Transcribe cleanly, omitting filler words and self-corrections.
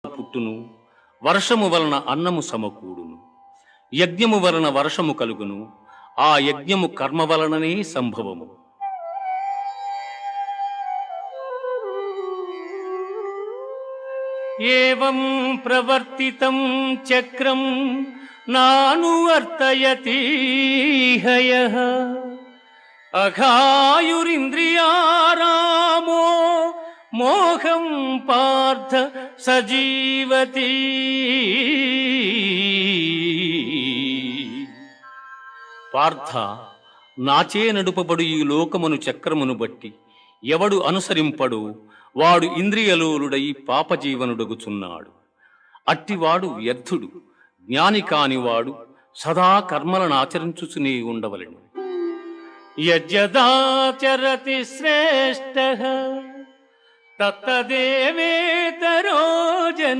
పుట్టును, వర్షము వలన అన్నము సమకూడును. యజ్ఞము వలన వర్షము కలుగును, ఆ యజ్ఞము కర్మ వలననే సంభవము. ఏవం ప్రవర్తితం చక్రం నానువర్తయతి హయః అఘాయురింద్రియారామో మోహం పార్థ సజీవతి. పార్థ, నాచే నడుపబడు ఈ లోకమును చక్రమును బట్టి ఎవడు అనుసరింపడు వాడు ఇంద్రియలోలుడై పాపజీవనుడగుచున్నాడు. అట్టివాడు వ్యర్థుడు. జ్ఞాని కానివాడు సదా కర్మలను ఆచరించుచునే ఉండవలెను. యజ్జదాచరతి శ్రేష్ఠః తత్తదేవేతరో జన